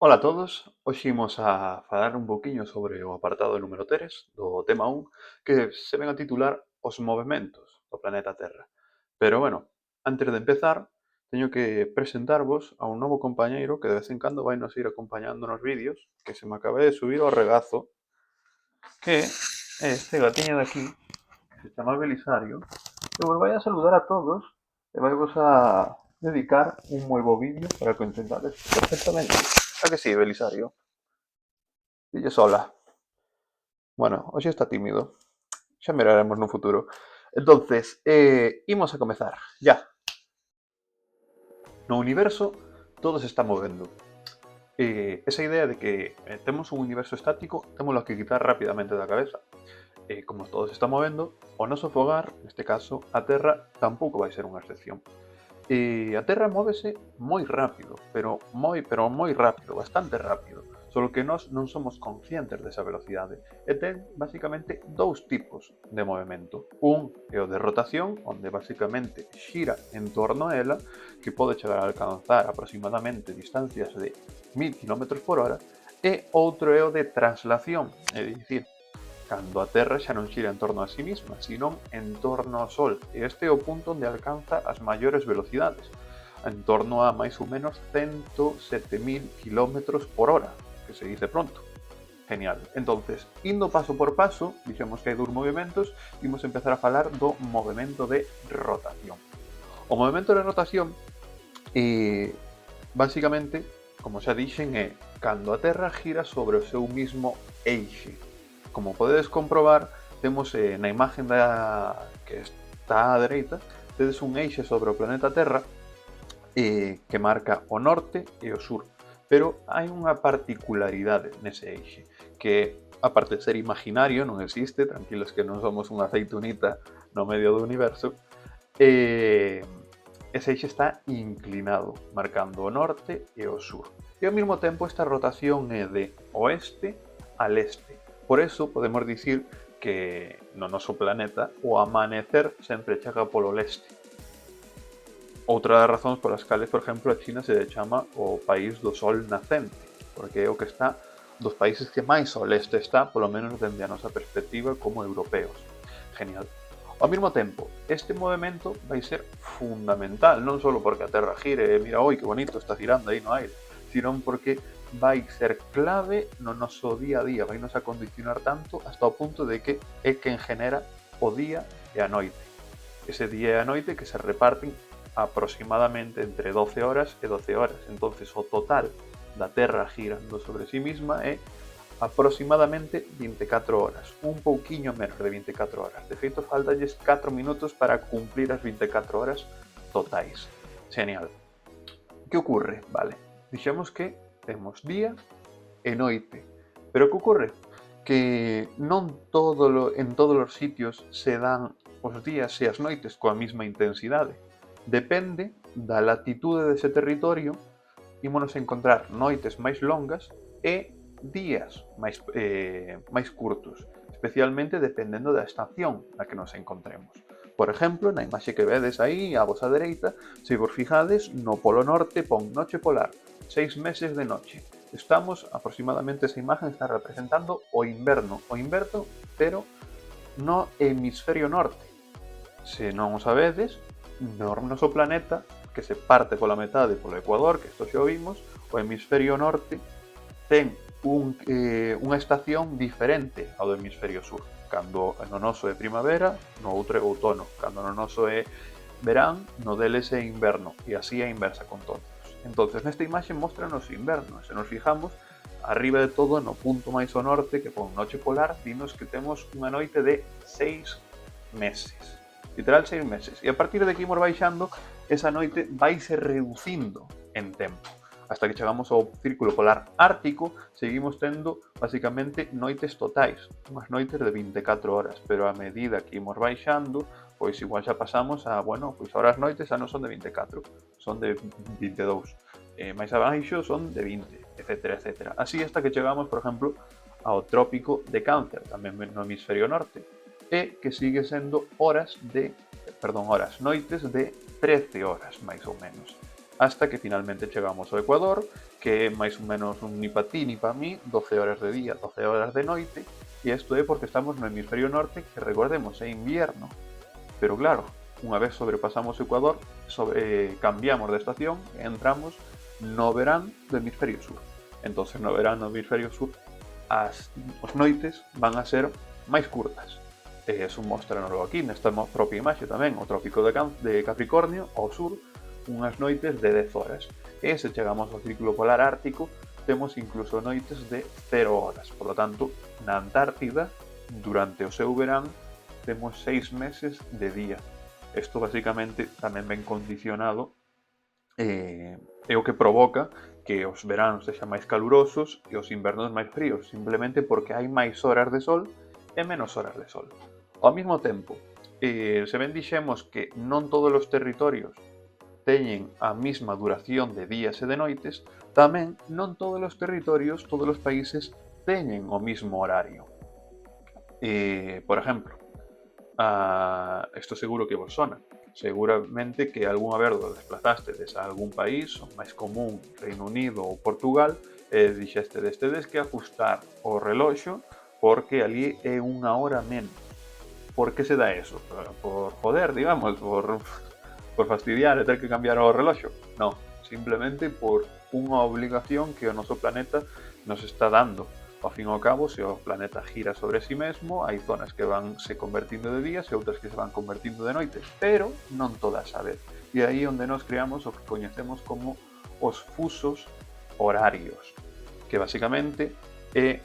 Ola a todos, hoxe imos a falar un poquinho sobre o apartado número 3 do tema 1 que se ven a titular Os movementos do planeta Terra. Pero bueno, antes de empezar, teño que presentarvos a un novo compañeiro que de vez en cando vai nos ir acompañando nos vídeos que se me acabe de subir ao regazo, que é este gatiño de aquí, que se chama Belisario, que vos vai a saludar a todos e vai vos a dedicar un moi bo vídeo para que o entendades perfectamente. A que sí, Belisario? Dille sola. Bueno, hoxe está tímido. Xa miraremos no futuro. Entonces, imos a comezar. Ya. No universo todo se está movendo. Esa idea de que temos un universo estático, témolo que quitar rapidamente da cabeza. Como todo se está movendo, o noso fogar, neste caso a Terra, tampouco vai ser unha excepción. A Terra móvese moi rápido, pero moi rápido, bastante rápido. Solo que nós non somos conscientes desa velocidade. E ten, basicamente, dous tipos de movimento. Un é o de rotación, onde basicamente xira en torno a ela, que pode chegar a alcanzar aproximadamente distancias de 1000 km por hora, e outro é o de traslación, é dicir, cando a Terra xa non xira en torno a sí mesma, sino en torno ao Sol. E este é o punto onde alcanza as maiores velocidades, en torno a máis ou menos 107.000 km por hora, que se dice pronto. Genial. Entonces, indo paso por paso, dixemos que hai dous movimentos, imos empezar a falar do movimento de rotación. O movimento de rotación, basicamente, como xa dixen, é cando a Terra gira sobre o seu mismo eixe. Como podedes comprobar, temos na imagen que está á dereita, tedes un eixe sobre o planeta Terra que marca o norte e o sur. Pero hai unha particularidade nese eixe, que aparte de ser imaginario, non existe, tranquilos que non somos unha aceitunita no medio do universo, ese eixe está inclinado, marcando o norte e o sur. E ao mesmo tempo esta rotación é de oeste a leste. Por eso podemos dicir que no noso planeta o amanecer sempre chega polo leste. Outra das razóns polas cales, por exemplo, a China se chama o país do sol nacente, porque é o que está dos países que máis ao leste está, polo menos dende a nosa perspectiva como europeos. Genial. Ao mesmo tempo, este movimento vai ser fundamental, non só porque a Terra gire e mira, oi, que bonito está girando aí no aire, sino porque vai ser clave no noso día a día, vai nos a condicionar tanto hasta o punto de que é quen genera o día e a noite. Ese día e a noite que se reparten aproximadamente entre 12 horas e 12 horas. Entonces o total da Terra girando sobre sí misma é aproximadamente 24 horas, un pouquiño menos de 24 horas. De feito, faltalles 4 minutos para cumplir as 24 horas totais. Genial. Que ocurre? Vale, dixemos que temos día e noite. Pero que ocorre? Que non en todos os sitios se dan os días e as noites coa mesma intensidade. Depende da latitude dese territorio, ímonos encontrar noites máis longas e días máis curtos, especialmente dependendo da estación na que nos encontremos. Por exemplo, na imaxe que vedes aí, á vosa dereita, se vos fijades, no polo norte pon noche polar, 6 meses de noche. Estamos, aproximadamente esa imagen está representando o inverno, pero no hemisferio norte. Se non o sabedes, no noso planeta, que se parte pola metade polo ecuador, que isto xa o vimos, o hemisferio norte ten unha estación diferente ao do hemisferio sur. Cando no noso é primavera, no outro é outono. Cando no noso é verán, no deles é inverno. E así é inversa con todos. Entonces, nesta imaxe mostranos o inverno. Se nos fijamos, arriba de todo, no punto máis ao norte, que pon noche polar, vimos que temos unha noite de 6 meses. Literal 6 meses. E a partir de aquí imos baixando, esa noite vai se reducindo en tempo. Hasta que chegamos ao círculo polar ártico, seguimos tendo, basicamente, noites totais. Unhas noites de 24 horas. Pero a medida que imos baixando, pois igual xa pasamos a, bueno, pois ahora as noites xa non son de 24, son de 22. Máis abaixo son de 20, etc, etc. Así hasta que chegamos, por exemplo, ao trópico de Cáncer, tamén no hemisferio norte, e que sigue sendo noites de 13 horas, máis ou menos, hasta que finalmente chegamos ao Ecuador, que é máis ou menos un ni pa ti ni pa mí, 12 horas de día, 12 horas de noite, e isto é porque estamos no hemisferio norte, que recordemos, é invierno. Pero claro, unha vez sobrepasamos o Ecuador, cambiamos de estación e entramos no verán do hemisferio sur. Entonces no verán do hemisferio sur as noites van a ser máis curtas. E eso mostranoslo aquí nesta propia imaxe tamén, o trópico de Capricornio ao sur, unhas noites de 10 horas. E se chegamos ao círculo polar ártico, temos incluso noites de 0 horas. Por lo tanto, na Antártida, durante o seu verán, temos 6 meses de día. Isto basicamente tamén ben condicionado é o que provoca que os veranos sexan máis calurosos e os invernos máis fríos, simplemente porque hai máis horas de sol e menos horas de sol. Ao mesmo tempo, se ben dixemos que non todos os territorios teñen a mesma duración de días e de noites, tamén non todos os territorios, todos os países teñen o mesmo horario. Por exemplo, isto seguro que vos sona. Seguramente que algunha vez vos desplazastedes a algún país, o máis común, Reino Unido ou Portugal, e dixestedes tedes que ajustar o reloxo porque ali é unha hora menos. Por que se dá eso? Por joder, digamos, por fastidiar e ter que cambiar o reloxo? Non, simplemente por unha obligación que o noso planeta nos está dando. Ao fin e ao cabo, se o planeta gira sobre si mesmo, hai zonas que van se convertindo de días e outras que se van convertindo de noites, pero non todas a vez. E aí onde nos creamos o que coñecemos como os fusos horarios, que basicamente é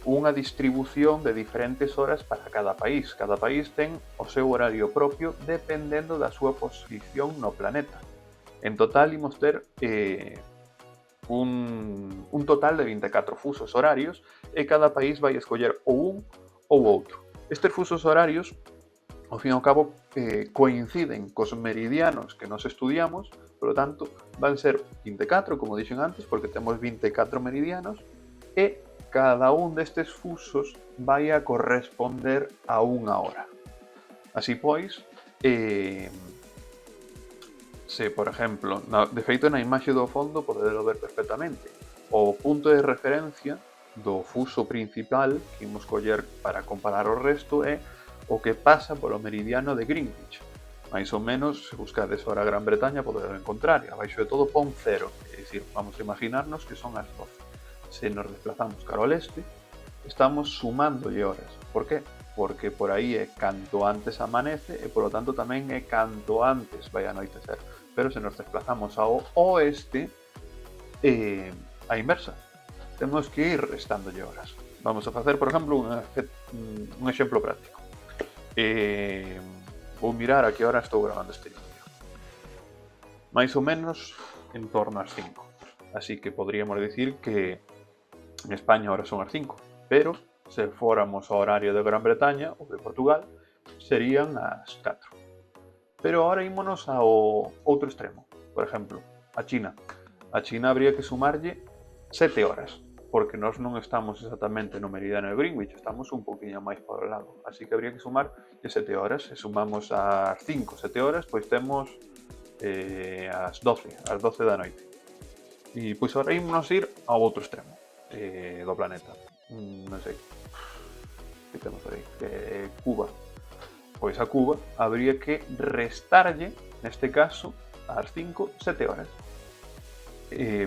unha distribución de diferentes horas para cada país. Cada país ten o seu horario propio dependendo da súa posición no planeta. En total imos ter un total de 24 fusos horarios e cada país vai escoller ou un ou outro. Estes fusos horarios, ao fin e ao cabo, coinciden cos meridianos que nos estudiamos, por lo tanto, van ser 24, como dixen antes, porque temos 24 meridianos, e cada un destes fusos vai a corresponder a unha hora. Así pois, se, por exemplo, de feito na imaxe do fondo podedelo ver perfectamente, o punto de referencia do fuso principal que imos coller para comparar o resto é o que pasa polo meridiano de Greenwich. Mais ou menos, se buscades ahora Gran Bretaña, podedelo encontrar, e abaixo de todo pon 0, é dicir, vamos a imaginarnos que son as 12. Se nos desplazamos cara ao leste, estamos sumándolle horas. Por que? Porque por aí é canto antes amanece e, polo tanto, tamén é canto antes vai anoitecer. Pero se nos desplazamos ao oeste, a inversa. Temos que ir restándolle horas. Vamos a facer, por exemplo, un exemplo práctico. Vou mirar a que hora estou gravando este vídeo. Mais ou menos en torno ás 5. Así que podríamos dicir que en España ahora son as 5, pero se fóramos ao horario de Gran Bretaña ou de Portugal, serían as 4. Pero ahora ímonos ao outro extremo. Por exemplo, a China. A China habría que sumarlle 7 horas, porque nós non estamos exactamente no meridiano de Greenwich, estamos un poquinho máis para o lado. Así que habría que sumar 7 horas. Se sumamos as 5, 7 horas, pois temos as 12 da noite. E pois ahora ímonos ir ao outro extremo do planeta. Non sei que temos aí, Cuba. Pois a Cuba habría que restarlle, neste caso, ás 5, 7 horas.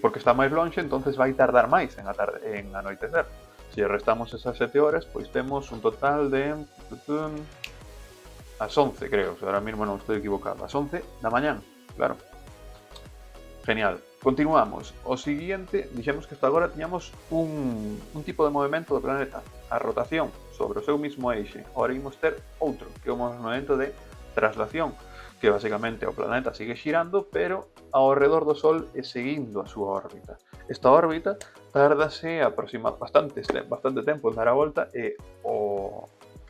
Porque está máis lonxe, entonces vai tardar máis en anoitecer. Se restamos esas 7 horas, pois temos un total de as 11, creo, ahora mismo non estou equivocado, as 11 da mañán, claro. Genial. Continuamos. O siguiente, dixemos que hasta agora tiñamos un tipo de movimento do planeta, a rotación sobre o seu mismo eixe. Ahora imos ter outro, que é o movimento de traslación, que basicamente o planeta sigue xirando, pero ao redor do Sol e seguindo a súa órbita. Esta órbita tárdase bastante tempo en dar a volta e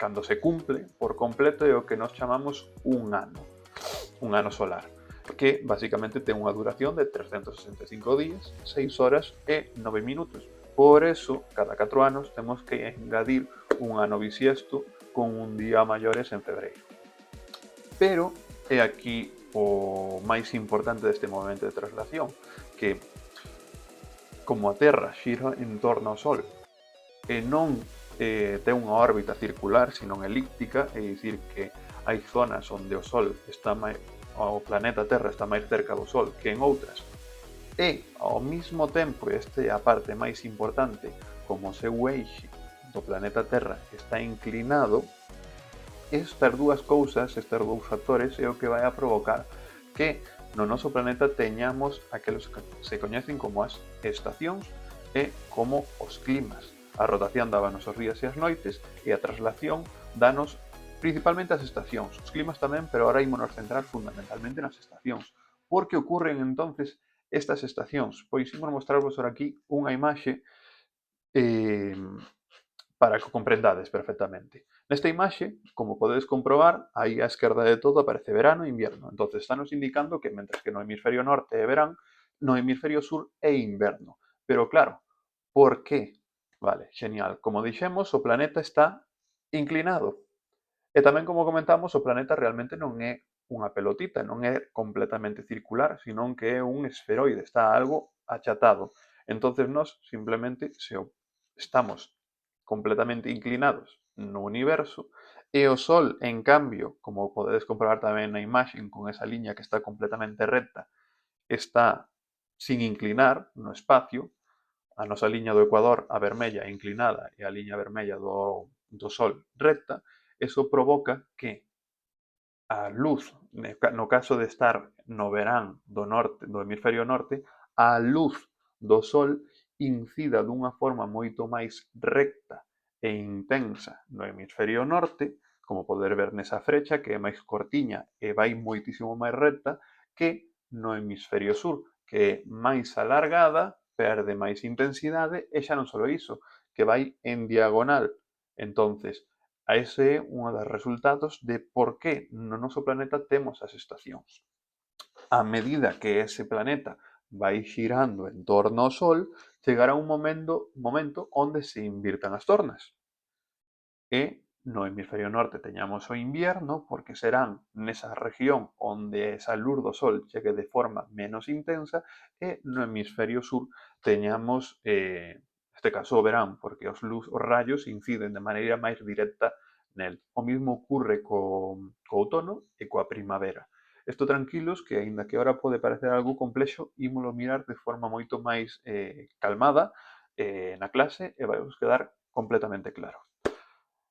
cando se cumple por completo é o que nos chamamos un ano solar, que basicamente ten unha duración de 365 días, 6 horas e 9 minutos. Por eso, cada 4 anos temos que engadir un ano bisiesto con un día maiores en febreiro. Pero é aquí o máis importante deste movimento de traslación, que como a Terra xira en torno ao Sol e non ten unha órbita circular, senón elíptica, é dicir que hai zonas onde o Sol está máis, o planeta Terra está máis cerca do Sol que en outras, e ao mesmo tempo, e esta é a parte máis importante, como o seu eixe do planeta Terra está inclinado, estas dúas cousas, estes dous factores, é o que vai a provocar que no noso planeta teñamos aqueles que se coñecen como as estacións e como os climas. A rotación dábanos os días e as noites e a traslación danos principalmente as estacións. Os climas tamén, pero ahora ímonos centrar fundamentalmente nas estacións. Por que ocurren entonces estas estacións? Pois imos mostrarvos ahora aquí unha imaxe para que o comprendades perfectamente. Nesta imaxe, como podedes comprobar, aí á esquerda de todo aparece verano e inverno. Entonces, estános indicando que mentres que no hemisferio norte é verán, no hemisferio sur é inverno. Pero claro, por que? Vale, genial. Como dixemos, o planeta está inclinado. E tamén, como comentamos, o planeta realmente non é unha pelotita, non é completamente circular, senón que é un esferoide, está algo achatado. Entonces, nós simplemente se estamos completamente inclinados no universo e o Sol, en cambio, como podedes comprobar tamén na imaxe con esa liña que está completamente recta, está sin inclinar no espacio, a nosa liña do Ecuador, a vermella, inclinada e a liña vermella do Sol recta, eso provoca que a luz, no caso de estar no verán do hemisferio norte, a luz do Sol incida dunha forma moito máis recta e intensa no hemisferio norte, como poder ver nesa frecha, que é máis cortiña e vai moitísimo máis recta, que no hemisferio sur, que é máis alargada, perde máis intensidade e xa non só iso, que vai en diagonal. Entonces, a ese é un dos resultados de por que no noso planeta temos as estacións. A medida que ese planeta vai xirando en torno ao Sol, chegará un momento onde se invirtan as tornas. E no hemisferio norte teñamos o invierno, porque serán nesa región onde esa luz do Sol chegue de forma menos intensa, e no hemisferio sur teñamos, neste caso, o verán, porque os rayos inciden de maneira máis directa nel. O mismo ocurre co outono e coa primavera. Isto tranquilos, que aínda que ahora pode parecer algo complexo, ímolo mirar de forma moito máis calmada na clase e vai vos quedar completamente claro.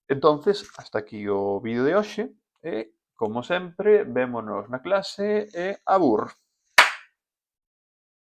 Entonces, hasta aquí o vídeo de hoxe e, como sempre, vémonos na clase e abur!